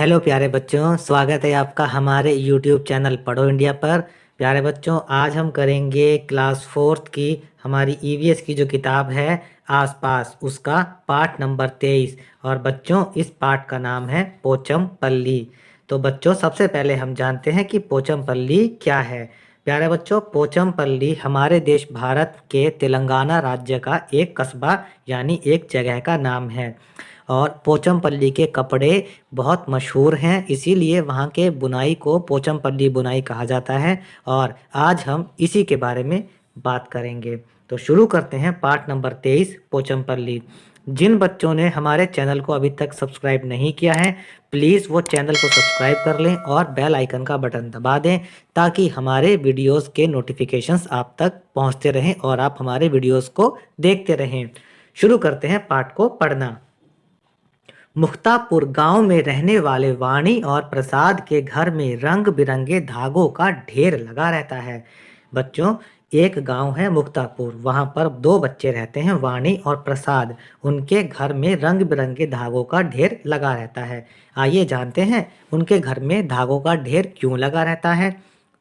Hello प्यारे बच्चों, स्वागत है आपका हमारे यूट्यूब चैनल पढ़ो इंडिया पर। प्यारे बच्चों, आज हम करेंगे क्लास फोर्थ की हमारी ईवीएस की जो किताब है आसपास, उसका पाठ नंबर 23। और बच्चों, इस पाठ का नाम है पोचमपल्ली। तो बच्चों, सबसे पहले हम जानते हैं कि पोचमपल्ली क्या है। प्यारे बच्चों, पोचमपल्ली हमारे देश भारत के तेलंगाना राज्य का एक कस्बा यानी एक जगह का नाम है। और पोचमपल्ली के कपड़े बहुत मशहूर हैं, इसीलिए वहाँ के बुनाई को पोचमपल्ली बुनाई कहा जाता है। और आज हम इसी के बारे में बात करेंगे। तो शुरू करते हैं पार्ट नंबर 23 पोचमपल्ली। जिन बच्चों ने हमारे चैनल को अभी तक सब्सक्राइब नहीं किया है, प्लीज़ वो चैनल को सब्सक्राइब कर लें और बेल आइकन का बटन दबा दें, ताकि हमारे वीडियोस के नोटिफिकेशंस आप तक पहुंचते रहें और आप हमारे वीडियोस को देखते रहें। शुरू करते हैं पाठ को पढ़ना। मुक्तापुर गांव में रहने वाले वाणी और प्रसाद के घर में रंग बिरंगे धागों का ढेर लगा रहता है। बच्चों, एक गांव है मुक्तापुर, वहां पर दो बच्चे रहते हैं, वाणी और प्रसाद। उनके घर में रंग बिरंगे धागों का ढेर लगा रहता है। आइए जानते हैं उनके घर में धागों का ढेर क्यों लगा रहता है।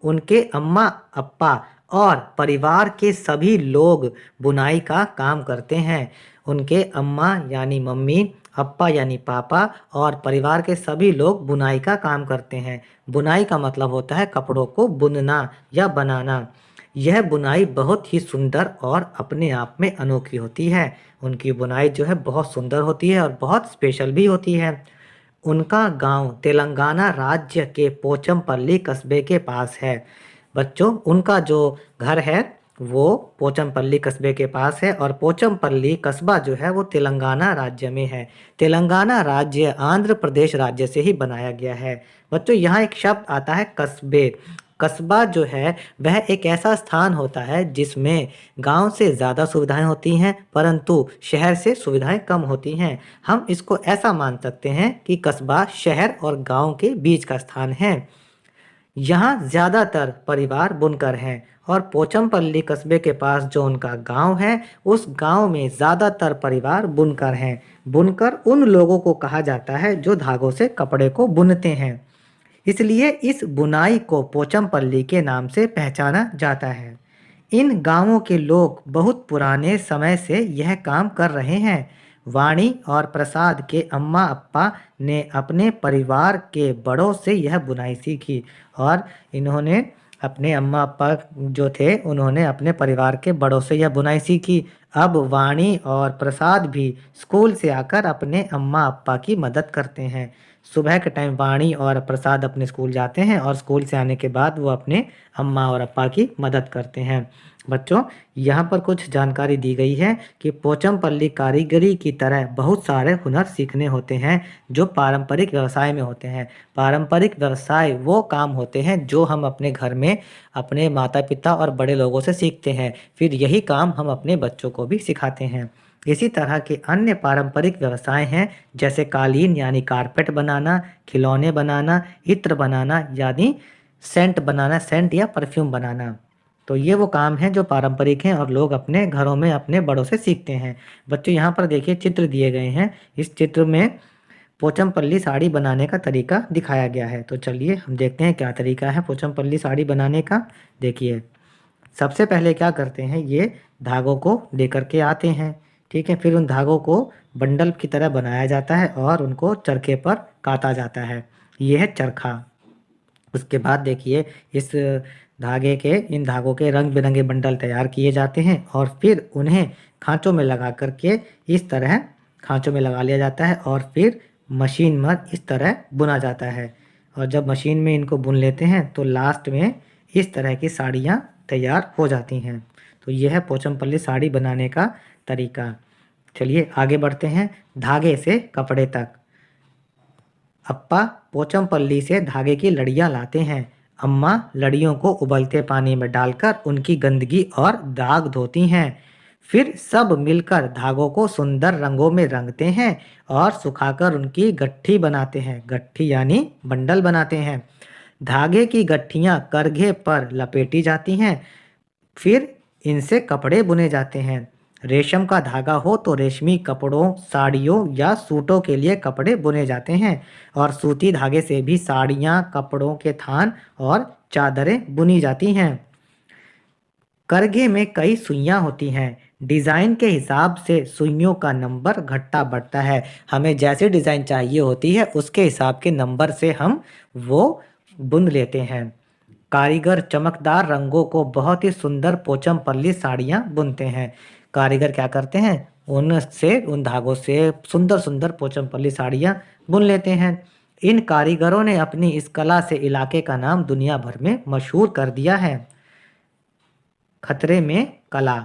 उनके अम्मा अप्पा और परिवार के सभी लोग बुनाई का काम करते हैं। उनके अम्मा यानी मम्मी, अप्पा यानी पापा और परिवार के सभी लोग बुनाई का काम करते हैं। बुनाई का मतलब होता है कपड़ों को बुनना या बनाना। यह बुनाई बहुत ही सुंदर और अपने आप में अनोखी होती है। उनकी बुनाई जो है बहुत सुंदर होती है और बहुत स्पेशल भी होती है। उनका गांव तेलंगाना राज्य के पोचमपल्ली कस्बे के पास है। बच्चों, उनका जो घर है वो पोचमपल्ली कस्बे के पास है। और पोचमपल्ली कस्बा जो है वो तेलंगाना राज्य में है। तेलंगाना राज्य आंध्र प्रदेश राज्य से ही बनाया गया है। बच्चों, यहाँ एक शब्द आता है कस्बे। कस्बा जो है वह एक ऐसा स्थान होता है जिसमें गांव से ज़्यादा सुविधाएं होती हैं, परंतु शहर से सुविधाएं कम होती हैं। हम इसको ऐसा मान सकते हैं कि कस्बा शहर और गांव के बीच का स्थान है। यहाँ ज़्यादातर परिवार बुनकर हैं। और पोचमपल्ली कस्बे के पास जो उनका गांव है, उस गांव में ज़्यादातर परिवार बुनकर हैं। बुनकर उन लोगों को कहा जाता है जो धागों से कपड़े को बुनते हैं, इसलिए इस बुनाई को पोचमपल्ली के नाम से पहचाना जाता है। इन गांवों के लोग बहुत पुराने समय से यह काम कर रहे हैं। वाणी और प्रसाद के अम्मा अप्पा ने अपने परिवार के बड़ों से यह बुनाई सीखी। और इन्होंने अपने अम्मा अप्पा जो थे, उन्होंने अपने परिवार के बड़ों से यह बुनाई सीखी। अब वाणी और प्रसाद भी स्कूल से आकर अपने अम्मा अप्पा की मदद करते हैं। सुबह के टाइम वाणी और प्रसाद अपने स्कूल जाते हैं और स्कूल से आने के बाद वो अपने अम्मा और अप्पा की मदद करते हैं। बच्चों, यहाँ पर कुछ जानकारी दी गई है कि पोचमपल्ली कारीगरी की तरह बहुत सारे हुनर सीखने होते हैं जो पारंपरिक व्यवसाय में होते हैं। पारंपरिक व्यवसाय वो काम होते हैं जो हम अपने घर में अपने माता पिता और बड़े लोगों से सीखते हैं, फिर यही काम हम अपने बच्चों को भी सिखाते हैं। इसी तरह के अन्य पारंपरिक व्यवसाय हैं, जैसे कालीन यानी कारपेट बनाना, खिलौने बनाना, इत्र बनाना यानी सेंट बनाना, सेंट या परफ्यूम बनाना। तो ये वो काम हैं जो पारंपरिक हैं और लोग अपने घरों में अपने बड़ों से सीखते हैं। बच्चों, यहाँ पर देखिए चित्र दिए गए हैं। इस चित्र में पोचमपल्ली साड़ी बनाने का तरीका दिखाया गया है। तो चलिए हम देखते हैं क्या तरीका है पोचमपल्ली साड़ी बनाने का। देखिए, सबसे पहले क्या करते हैं, ये धागों को लेकर के आते हैं। ठीक है, फिर उन धागों को बंडल की तरह बनाया जाता है और उनको चरखे पर काता जाता है। ये है चरखा। उसके बाद देखिए, इस धागे के इन धागों के रंग बिरंगे बंडल तैयार किए जाते हैं और फिर उन्हें खांचों में लगा करके इस तरह खांचों में लगा लिया जाता है और फिर मशीन में इस तरह बुना जाता है। और जब मशीन में इनको बुन लेते हैं तो लास्ट में इस तरह की साड़ियाँ तैयार हो जाती हैं। तो यह है पोचमपल्ली साड़ी बनाने का तरीका। चलिए आगे बढ़ते हैं धागे से कपड़े तक। अप्पा पोचमपल्ली से धागे की लड़ियाँ लाते हैं। अम्मा लड़ियों को उबलते पानी में डालकर उनकी गंदगी और दाग धोती हैं। फिर सब मिलकर धागों को सुंदर रंगों में रंगते हैं और सुखाकर उनकी गट्ठी बनाते हैं। गट्ठी यानी बंडल बनाते हैं। धागे की गट्ठियाँ करघे पर लपेटी जाती हैं। फिर इनसे कपड़े बुने जाते हैं। रेशम का धागा हो तो रेशमी कपड़ों, साड़ियों या सूटों के लिए कपड़े बुने जाते हैं और सूती धागे से भी साड़ियाँ, कपड़ों के थान और चादरें बुनी जाती हैं। करघे में कई सुइयां होती हैं। डिज़ाइन के हिसाब से सुइयों का नंबर घटता बढ़ता है। हमें जैसी डिज़ाइन चाहिए होती है उसके हिसाब के नंबर से हम वो बुन लेते हैं। कारीगर चमकदार रंगों को बहुत ही सुंदर पोचम पल्ली साड़ियाँ बुनते हैं। कारीगर क्या करते हैं, उन धागों से सुंदर सुंदर पोचम पल्ली साड़ियाँ बुन लेते हैं। इन कारीगरों ने अपनी इस कला से इलाके का नाम दुनिया भर में मशहूर कर दिया है। खतरे में कला।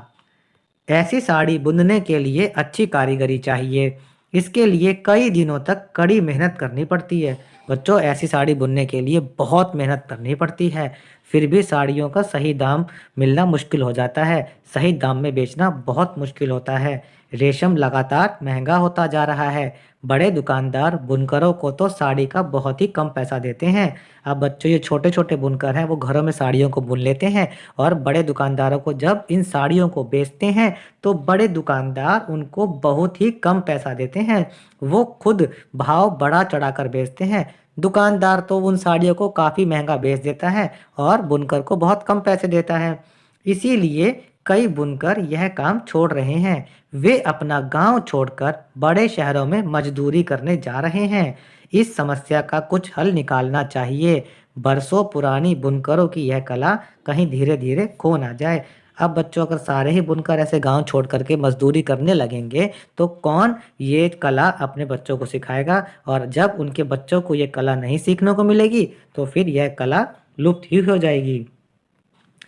ऐसी साड़ी बुनने के लिए अच्छी कारीगरी चाहिए। इसके लिए कई दिनों तक कड़ी मेहनत करनी पड़ती है। बच्चों, ऐसी साड़ी बुनने के लिए बहुत मेहनत करनी पड़ती है। फिर भी साड़ियों का सही दाम मिलना मुश्किल हो जाता है। सही दाम में बेचना बहुत मुश्किल होता है। रेशम लगातार महंगा होता जा रहा है। बड़े दुकानदार बुनकरों को तो साड़ी का बहुत ही कम पैसा देते हैं। अब बच्चों, ये छोटे छोटे बुनकर हैं वो घरों में साड़ियों को बुन लेते हैं और बड़े दुकानदारों को जब इन साड़ियों को बेचते हैं तो बड़े दुकानदार उनको बहुत ही कम पैसा देते हैं। वो खुद भाव बढ़ा चढ़ा कर बेचते हैं। दुकानदार तो उन साड़ियों को काफ़ी महंगा बेच देता है और बुनकर को बहुत कम पैसे देता है। इसीलिए कई बुनकर यह काम छोड़ रहे हैं। वे अपना गांव छोड़कर बड़े शहरों में मजदूरी करने जा रहे हैं। इस समस्या का कुछ हल निकालना चाहिए। बरसों पुरानी बुनकरों की यह कला कहीं धीरे धीरे खो ना जाए। अब बच्चों, अगर सारे ही बुनकर ऐसे गांव छोड़ करके मजदूरी करने लगेंगे तो कौन ये कला अपने बच्चों को सिखाएगा? और जब उनके बच्चों को ये कला नहीं सीखने को मिलेगी तो फिर यह कला लुप्त ही हो जाएगी।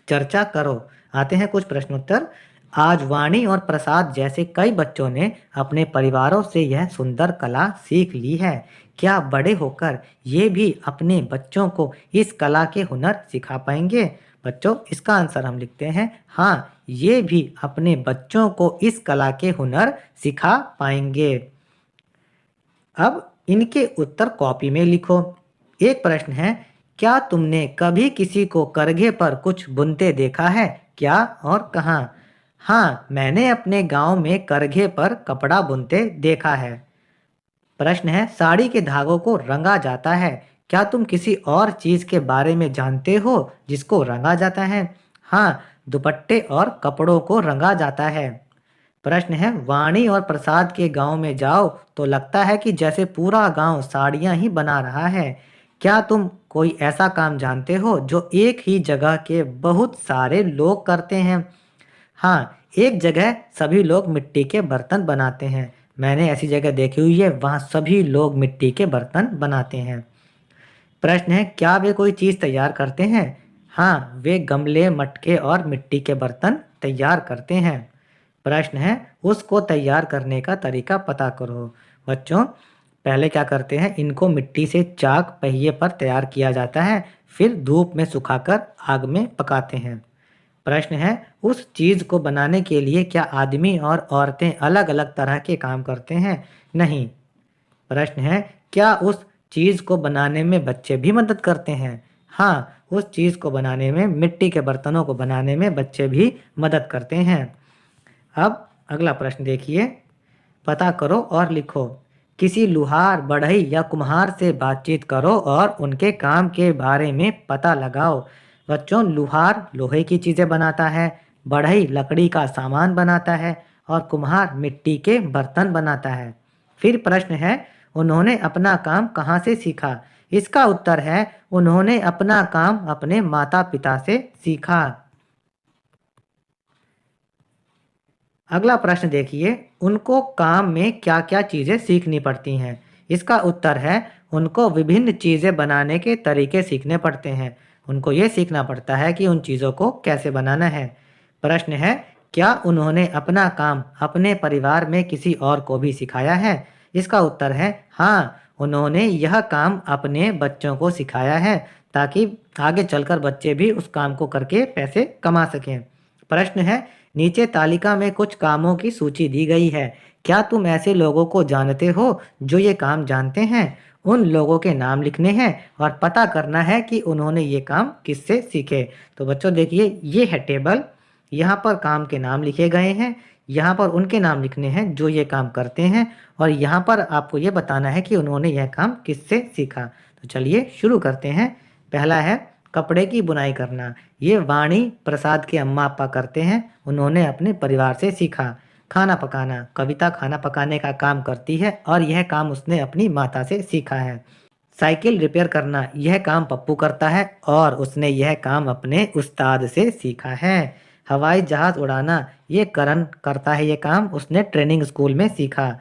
चर्चा करो। आते हैं कुछ प्रश्नोत्तर। आज वाणी और प्रसाद जैसे कई बच्चों ने अपने परिवारों से यह सुंदर कला सीख ली है। क्या बड़े होकर ये भी अपने बच्चों को इस कला के हुनर सिखा पाएंगे? बच्चों, इसका आंसर हम लिखते हैं हाँ, ये भी अपने बच्चों को इस कला के हुनर सिखा पाएंगे। अब इनके उत्तर कॉपी में लिखो। एक प्रश्न है, क्या तुमने कभी किसी को करघे पर कुछ बुनते देखा है? क्या और कहाँ? हाँ, मैंने अपने गांव में करघे पर कपड़ा बुनते देखा है। प्रश्न है, साड़ी के धागों को रंगा जाता है। क्या तुम किसी और चीज के बारे में जानते हो जिसको रंगा जाता है? हाँ, दुपट्टे और कपड़ों को रंगा जाता है। प्रश्न है, वाणी और प्रसाद के गांव में जाओ तो लगता है कि जैसे पूरा गांव साड़ियां ही बना रहा है। क्या तुम कोई ऐसा काम जानते हो जो एक ही जगह के बहुत सारे लोग करते हैं? हाँ, एक जगह सभी लोग मिट्टी के बर्तन बनाते हैं। मैंने ऐसी जगह देखी हुई है, वहाँ सभी लोग मिट्टी के बर्तन बनाते हैं। प्रश्न है, क्या वे कोई चीज़ तैयार करते हैं? हाँ, वे गमले, मटके और मिट्टी के बर्तन तैयार करते हैं। प्रश्न है, उसको तैयार करने का तरीका पता करो। बच्चों, पहले क्या करते हैं, इनको मिट्टी से चाक पहिए पर तैयार किया जाता है, फिर धूप में सुखाकर आग में पकाते हैं। प्रश्न है, उस चीज़ को बनाने के लिए क्या आदमी और औरतें अलग अलग तरह के काम करते हैं? नहीं। प्रश्न है, क्या उस चीज़ को बनाने में बच्चे भी मदद करते हैं? हाँ, उस चीज़ को बनाने में, मिट्टी के बर्तनों को बनाने में बच्चे भी मदद करते हैं। अब अगला प्रश्न देखिए, पता करो और लिखो। किसी लुहार, बढ़ई या कुम्हार से बातचीत करो और उनके काम के बारे में पता लगाओ। बच्चों, लुहार लोहे की चीज़ें बनाता है, बढ़ई लकड़ी का सामान बनाता है और कुम्हार मिट्टी के बर्तन बनाता है। फिर प्रश्न है, उन्होंने अपना काम कहाँ से सीखा? इसका उत्तर है, उन्होंने अपना काम अपने माता पिता से सीखा। अगला प्रश्न देखिए, उनको काम में क्या क्या चीज़ें सीखनी पड़ती हैं? इसका उत्तर है, उनको विभिन्न चीज़ें बनाने के तरीके सीखने पड़ते हैं। उनको ये सीखना पड़ता है कि उन चीज़ों को कैसे बनाना है। प्रश्न है, क्या उन्होंने अपना काम अपने परिवार में किसी और को भी सिखाया है? इसका उत्तर है हाँ, उन्होंने यह काम अपने बच्चों को सिखाया है ताकि आगे चलकर बच्चे भी उस काम को करके पैसे कमा सकें। प्रश्न है, नीचे तालिका में कुछ कामों की सूची दी गई है। क्या तुम ऐसे लोगों को जानते हो जो ये काम जानते हैं? उन लोगों के नाम लिखने हैं और पता करना है कि उन्होंने ये काम किससे सीखे। तो बच्चों देखिए, ये है टेबल। यहाँ पर काम के नाम लिखे गए हैं। यहाँ पर उनके नाम लिखने हैं जो ये काम करते हैं और यहाँ पर आपको ये बताना है कि उन्होंने यह काम किससे सीखा। तो चलिए शुरू करते हैं। पहला है कपड़े की बुनाई करना। ये वाणी प्रसाद के अम्मा पापा करते हैं, उन्होंने अपने परिवार से सीखा। खाना पकाना, कविता खाना पकाने का काम करती है और यह काम उसने अपनी माता से सीखा है। साइकिल रिपेयर करना, यह काम पप्पू करता है और उसने यह काम अपने उस्ताद से सीखा है। हवाई जहाज़ उड़ाना, ये करण करता है, ये काम उसने ट्रेनिंग स्कूल में सीखा।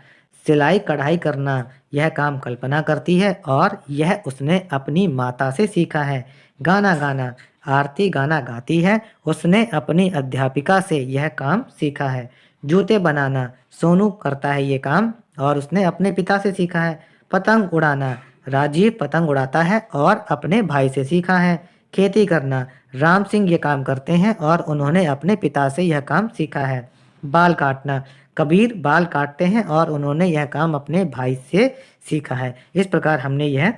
सिलाई कढ़ाई करना, यह काम कल्पना करती है और यह उसने अपनी माता से सीखा है। गाना गाना, आरती गाना गाती है, उसने अपनी अध्यापिका से यह काम सीखा है। जूते बनाना, सोनू करता है ये काम और उसने अपने पिता से सीखा है। पतंग उड़ाना, राजीव पतंग उड़ाता है और अपने भाई से सीखा है। खेती करना, राम सिंह ये काम करते हैं और उन्होंने अपने पिता से यह काम सीखा है। बाल काटना, कबीर बाल काटते हैं और उन्होंने यह काम अपने भाई से सीखा है। इस प्रकार हमने यह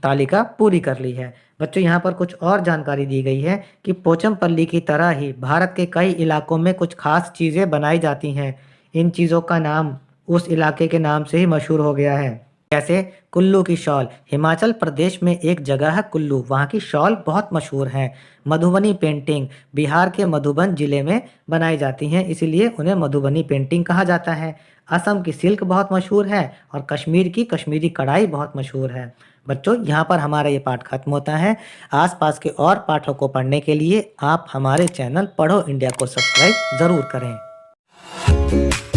तालिका पूरी कर ली है। बच्चों यहाँ पर कुछ और जानकारी दी गई है कि पोचमपल्ली की तरह ही भारत के कई इलाकों में कुछ खास चीज़ें बनाई जाती हैं। इन चीज़ों का नाम उस इलाके के नाम से ही मशहूर हो गया है। जैसे कुल्लू की शॉल, हिमाचल प्रदेश में एक जगह है कुल्लू, वहाँ की शॉल बहुत मशहूर है। मधुबनी पेंटिंग बिहार के मधुबन जिले में बनाई जाती हैं, इसीलिए उन्हें मधुबनी पेंटिंग कहा जाता है। असम की सिल्क बहुत मशहूर है और कश्मीर की कश्मीरी कढ़ाई बहुत मशहूर है। बच्चों यहाँ पर हमारा ये पाठ खत्म होता है। आसपास के और पाठों को पढ़ने के लिए आप हमारे चैनल पढ़ो इंडिया को सब्सक्राइब ज़रूर करें।